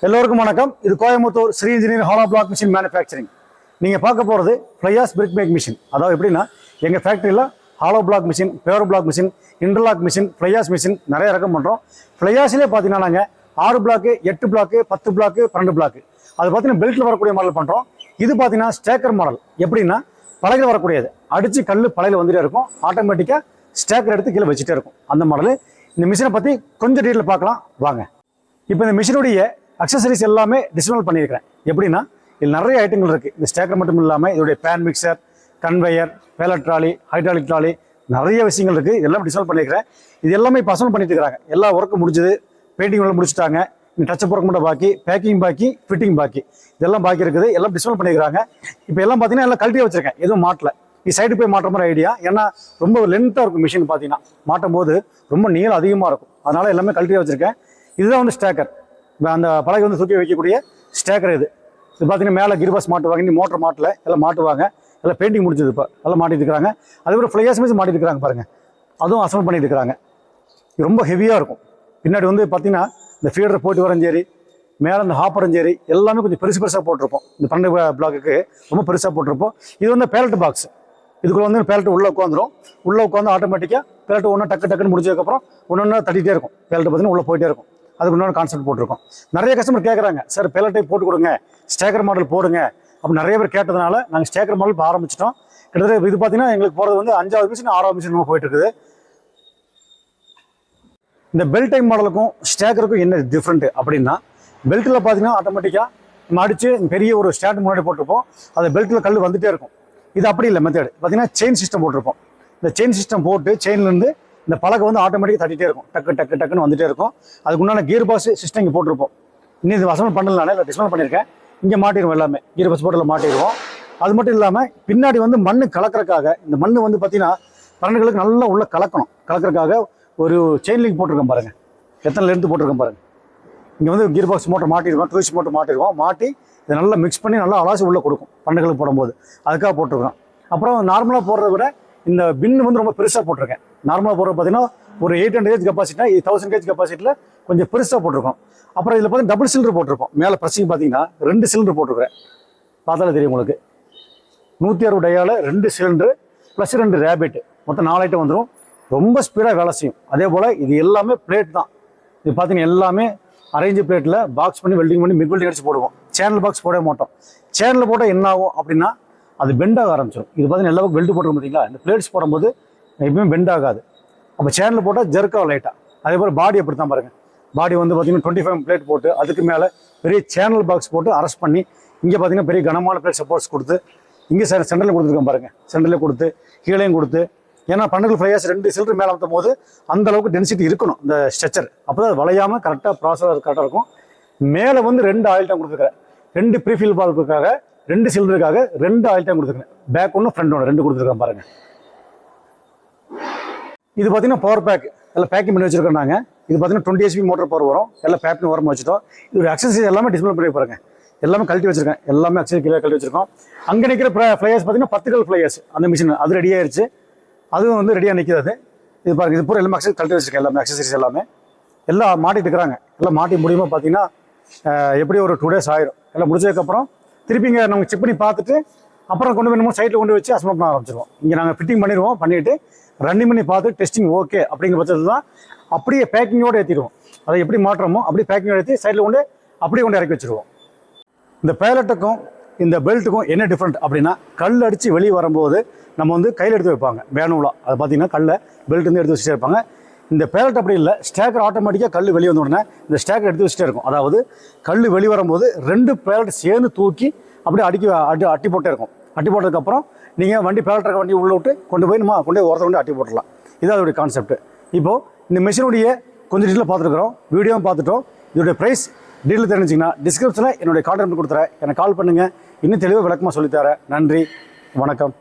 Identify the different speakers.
Speaker 1: எல்லோருக்கும் வணக்கம். இது Coimbatore Sri engineer hollow block machine manufacturing. நீங்கள் பார்க்க போகிறது ஃப்ளையாஸ் பிரிக் மேக் மிஷின். அதாவது எப்படின்னா, எங்கள் ஃபேக்ட்ரியில் hollow block machine, paver block machine, interlock machine, fly ash machine நிறைய ரகம் பண்ணுறோம். ஃப்ளையாஸ்லேயே பார்த்தீங்கன்னா நாங்கள் 6 பிளாக்கு, 8 பிளாக்கு, 10 பிளாக்கு, 12 பிளாக்கு, அது பார்த்தீங்கன்னா பெல்ட்டில் வரக்கூடிய மாடல் பண்ணுறோம். இது பார்த்தீங்கன்னா ஸ்டேக்கர் மாடல். எப்படின்னா, பலகையில் வரக்கூடியது, அடித்து கல் பலகையில் வந்துட்டே இருக்கும், ஆட்டோமேட்டிக்காக ஸ்டேக்கர் எடுத்து கீழே வச்சுட்டே இருக்கும். அந்த மாடல். இந்த மிஷினை பற்றி கொஞ்சம் டீட்டெயில் பார்க்கலாம் வாங்க. இப்போ இந்த மிஷினுடைய அக்சசரிஸ் எல்லாமே டிஸ்மேல் பண்ணியிருக்கிறேன். எப்படின்னா, இதில் நிறைய ஐட்டங்கள் இருக்குது. இந்த ஸ்டேக்கர் மட்டும் இல்லாமல் இதோடைய pan mixer, conveyor, pallet trolley, hydraulic trolley, நிறைய விஷயங்கள் இருக்குது. இதெல்லாம் டிஸ்மேல் பண்ணியிருக்கிறேன். இது எல்லாமே இப்போ அசம்பிள் பண்ணிட்டு இருக்கிறாங்க. எல்லா ஒர்க்கும் முடிஞ்சது, பெயிண்டிங் எல்லாம் முடிச்சுட்டாங்க. டச்சப் ஒர்க் மட்டும் பாக்கி, பேக்கிங் பாக்கி, ஃபிட்டிங் பாக்கி, இதெல்லாம் பாக்கி இருக்குது. எல்லாம் டிஸ்மேல் பண்ணிக்கிறாங்க. இப்போ எல்லாம் பார்த்தீங்கன்னா எல்லாம் கழட்டி வச்சிருக்கேன், எதுவும் மாட்டல. இது சைடு போய் மாட்டுற மாதிரி ஐடியா. ஏன்னா ரொம்ப லென்த்தாக இருக்கும் மிஷின். பார்த்தீங்கன்னா மாட்டும் போது ரொம்ப நீளம் அதிகமாக இருக்கும். அதனால எல்லாமே கழட்டி வச்சிருக்கேன். இதுதான் வந்து ஸ்டேக்கர். அந்த பலகை வந்து தூக்கி வைக்கக்கூடிய ஸ்டேக்கர் இது. இது பார்த்தீங்கன்னா மேலே கிர்பாஸ் மாட்டுவாங்க, நீ மோட்டர் மாட்டல, எல்லாம் மாட்டுவாங்க. எல்லாம் பெயிண்டிங் முடிச்சது, இப்போ எல்லாம் மாட்டிட்டு இருக்கிறாங்க. அதுக்கப்புறம் ஃப்ளையாஸ் மிஷின் மாட்டிட்டு இருக்காங்க பாருங்க, அதுவும் அசம்பிள் பண்ணிட்டு இருக்கிறாங்க. இது ரொம்ப ஹெவியாக இருக்கும். பின்னாடி வந்து பார்த்தீங்கன்னா இந்த ஃபீடர் போட்டு வரயும் சரி, மேலே இந்த ஹாப்பரும் சரி, எல்லாமே கொஞ்சம் பெருசாக போட்டிருப்போம். இந்த 12 பிளாக்குக்கு ரொம்ப பெருசாக போட்டிருப்போம். இது வந்து பேலட் பாக்ஸ். இதுக்குள்ள வந்து பேலட் உள்ளே உட்காந்துரும். உள்ளே உட்காந்து ஆட்டோமேட்டிக்காக பேலட் ஒன்று டக்குன்னு முடிச்சதுக்கப்புறம் ஒன்று தட்டிகிட்டே இருக்கும். பேலட் பார்த்தீங்கன்னா உள்ளே போயிட்டே இருக்கும். அதுக்கு இன்னொரு கான்செப்ட் போட்டிருக்கோம். நிறைய கஸ்டமர் கேட்குறாங்க, சார் பேலட்டை போட்டு கொடுங்க, ஸ்டேக்கர் மாடல் போடுங்க அப்படி நிறைய பேர் கேட்டதுனால நாங்கள் ஸ்டேக்கர் மாடல் இப்போ ஆரம்பிச்சிட்டோம். கிட்டத்தட்ட இது பார்த்தீங்கன்னா எங்களுக்கு போகிறது வந்து 5வது மிஷின் 6வது மிஷின் போயிட்டு இருக்குது. இந்த பெல்ட் டைம் மாடலுக்கும் ஸ்டேக்கருக்கும் என்ன டிஃப்ரெண்ட் அப்படின்னா, பெல்ட்டில் பார்த்தீங்கன்னா ஆட்டோமேட்டிக்காக நம்ம அடித்து பெரிய ஒரு ஸ்டாண்ட் முன்னாடி போட்டிருப்போம். அது பெல்ட்டில் கல் வந்துகிட்டே இருக்கும். இது அப்படி இல்லை. மெத்தட் பார்த்தீங்கன்னா செயின் சிஸ்டம் போட்டிருப்போம். இந்த செயின் சிஸ்டம் போட்டு செயின்லேருந்து இந்த பலகை வந்து ஆட்டோமேட்டிக்காக தட்டிகிட்டே இருக்கும், டக்குன்னு வந்துட்டே இருக்கும். அதுக்கு உண்டான கியர் பாக்ஸ் சிஸ்டம் இங்கே போட்டிருப்போம். இன்னும் இது அசம்பிள் பண்ணலனால இல்லை, டிஸ்மேல் பண்ணியிருக்கேன். இங்கே மாட்டிடுவோம், எல்லாமே கியர் பாக்ஸ் போட்டில் மாட்டிடுவோம். அது மட்டும் இல்லாமல் பின்னாடி வந்து மண் கலக்கிறதுக்காக, இந்த மண் வந்து பார்த்தீங்கன்னா பன்னெண்டுகளுக்கு நல்லா உள்ள கலக்கிறதுக்காக ஒரு செயின் லிங்க் போட்டிருக்கோம் பாருங்கள், எத்தனை லென்த்து போட்டிருக்கோம் பாருங்கள். இங்கே வந்து கியர் பாக்ஸ் மோட்டர் மாட்டிடுவோம், ட்விஸ்ட் மோட்டர் மாட்டிடுவோம். மாட்டி இதை நல்லா மிக்ஸ் பண்ணி நல்லா அலாசி உள்ளே கொடுக்கும் பன்னெண்டுகளுக்கு போடும்போது. அதுக்காக போட்டிருக்கோம். அப்புறம் நார்மலாக போடுறத விட இந்த பின்னு வந்து ரொம்ப பெருசாக போட்டிருக்கேன். நார்மலாக போடுறது பார்த்தீங்கன்னா ஒரு 800 கேஜ் கெப்பாசிட்டினா 1000 கேஜ் கெப்பாசிட்டியில் கொஞ்சம் பெருசாக போட்டிருக்கோம். அப்புறம் இதில் பார்த்தீங்கன்னா டபுள் சிலிண்டர் போட்டிருக்கோம். மேலே ப்ரெஸ்ஸிங் பார்த்தீங்கன்னா 2 சிலிண்டர் போட்டிருக்கிறேன். பார்த்தாலே தெரியும் உங்களுக்கு. 160 டயாவில் 2 சிலிண்டரு ப்ளஸ் 2 ரேபிட், மொத்தம் 4 ஐட்டம் வந்துடும். ரொம்ப ஸ்பீடாக வேலை செய்யும். அதே போல் இது எல்லாமே பிளேட் தான். இது பார்த்தீங்கன்னா எல்லாமே அரேஞ்சு பிளேட்டில் பாக்ஸ் பண்ணி வெல்டிங் பண்ணி மிக் வெல்டிங் அடிச்சு போடுவோம். சேனல் பாக்ஸ் போடவே மாட்டோம். சேனல் போட்டால் என்ன ஆகும் அப்படின்னா, அது பெண்டாக ஆரம்பிச்சிடும். இது பார்த்தீங்கன்னா எல்லா பெல்ட் போட்டுருக்கும் பார்த்தீங்களா, இந்த பிளேட்ஸ் போடும்போது எப்பவுமே பெண்ட் ஆகாது. அப்போ சேனல் போட்டால் ஜெர்க்காக லைட்டாக. அதே போல் பாடி அப்படி தான் பாருங்கள். பாடி வந்து பார்த்தீங்கன்னா 25 பிளேட் போட்டு அதுக்கு மேலே பெரிய சேனல் பாக்ஸ் போட்டு அரெஸ்ட் பண்ணி இங்கே பார்த்தீங்கன்னா பெரிய கனமான பிளேட் சப்போர்ட்ஸ் கொடுத்து இங்கே சென்டரில் கொடுத்துருக்கோம் பாருங்கள். சென்டரில் கொடுத்து கீழேயும் கொடுத்து, ஏன்னா 12 ஃப்ளையாஸ் 2 சிலிண்டர் மேலே அமுத்தும் போது அந்த அளவுக்கு டென்சிட்டி இருக்கணும் இந்த ஸ்ட்ரக்சர். அப்போ தான் அது வளையாமல் கரெக்டாக ப்ராசஸ் கரெக்டாக இருக்கும். மேலே வந்து 2 ஆயில் டேங்க் கொடுத்துருக்கேன். 2 ப்ரீஃபில் பால்க்காக, 2 சிலிண்டருக்காக 2 ஆயில் டேங்க் கொடுத்துருக்கேன். பேக் ஒன்று ஃப்ரண்ட் ஒன்று 2 கொடுத்துருக்கேன் பாருங்கள். இது பார்த்தீங்கன்னா பவர் பேக் எல்லாம் பேக்கிங் பண்ணி வச்சிருக்கோம் நாங்கள். இது பார்த்தீங்கன்னா 20 HP மோட்டர் பவர் வரும். எல்லாம் பேக்கிங் ஓரமாக வச்சுட்டோம். இது அக்சசரிஸ் எல்லாமே டிஸ்பிளே பண்ணி பாருங்க. எல்லாமே கழட்டி வச்சிருக்கேன். எல்லாமே அக்சசரி கீழே கழட்டி வச்சிருக்கோம். அங்கே நிற்கிற ஃப்ளையாஸ் பார்த்தீங்கன்னா 10 கல் ஃப்ளையாஸ் அந்த மிஷின் அது ரெடி ஆயிடுச்சு. அதுவும் வந்து ரெடியாக நிற்கிறது. இது பாருங்க, இது பூரா எல்லாமே அக்சசரி கழட்டி வச்சிருக்கேன். எல்லாமே அக்சசரிஸ் எல்லாமே எல்லாம் மாட்டிட்டு இருக்கிறாங்க. எல்லாம் மாட்டி முடியுமா பார்த்தீங்கன்னா எப்படி ஒரு 2 days ஆயிரும். எல்லாம் முடிச்சதுக்கப்புறம் திருப்பி இங்கே நம்ம செக் பண்ணி பார்த்துட்டு அப்புறம் கொண்டு போய் நம்ம சைட்டில் கொண்டு வச்சு அசம்பிள் பண்ண ஆரம்பிச்சிருவோம். இங்கே நாங்கள் ஃபிட்டிங் பண்ணிடுவோம். பண்ணிவிட்டு ரன்னிங் பண்ணி பார்த்து டெஸ்டிங் ஓகே அப்படிங்கிற பட்சத்தில் தான் அப்படியே பேக்கிங்கோடு ஏற்றிடுவோம். அதை எப்படி மாற்றமோ அப்படி பேக்கிங்கோடு ஏற்றி சைடில் கொண்டு அப்படியே கொண்டு இறக்கி வச்சுருவோம். இந்த பேலட்டுக்கும் இந்த பெல்ட்டுக்கும் என்ன டிஃப்ரெண்ட் அப்படின்னா, கல் அடித்து வெளியே வரும்போது நம்ம வந்து கையில் எடுத்து வைப்பாங்க மேனுவலாக. அது பார்த்தீங்கன்னா கல்லை பெல்ட் வந்து எடுத்து வச்சுட்டே இருப்பாங்க. இந்த பேலட் அப்படி இல்லை. ஸ்டேக்கர் ஆட்டோமேட்டிக்காக கல் வெளியே வந்த உடனே இந்த ஸ்டேக்கர் எடுத்து வச்சுட்டே இருக்கும். அதாவது கல் வெளியே வரும்போது 2 பேலட் சேர்ந்து தூக்கி அப்படியே அட்டி போட்டே இருக்கும். அட்டி போட்டதுக்கப்புறம் நீங்கள் வண்டி பேலட் வண்டி உள்ளே விட்டு கொண்டு போய் ஒருத்தர் கொண்டு அட்டி போட்டுடலாம். இது அதோடைய கான்செப்ட். இப்போது இந்த மிஷினுடைய கொஞ்சம் டீட்டெயில் பார்த்துருக்குறோம், வீடியோவும் பார்த்துட்டோம். இதோடைய ப்ரைஸ் டீட்டெயில் தெரிஞ்சிங்கன்னா டிஸ்கிரிப்ஷனில் என்னுடைய கான்டாக்ட் கொடுத்துறேன். எனக்கு கால் பண்ணுங்கள், இன்னும் தெளிவாக விளக்கமாக சொல்லித்தரேன். நன்றி, வணக்கம்.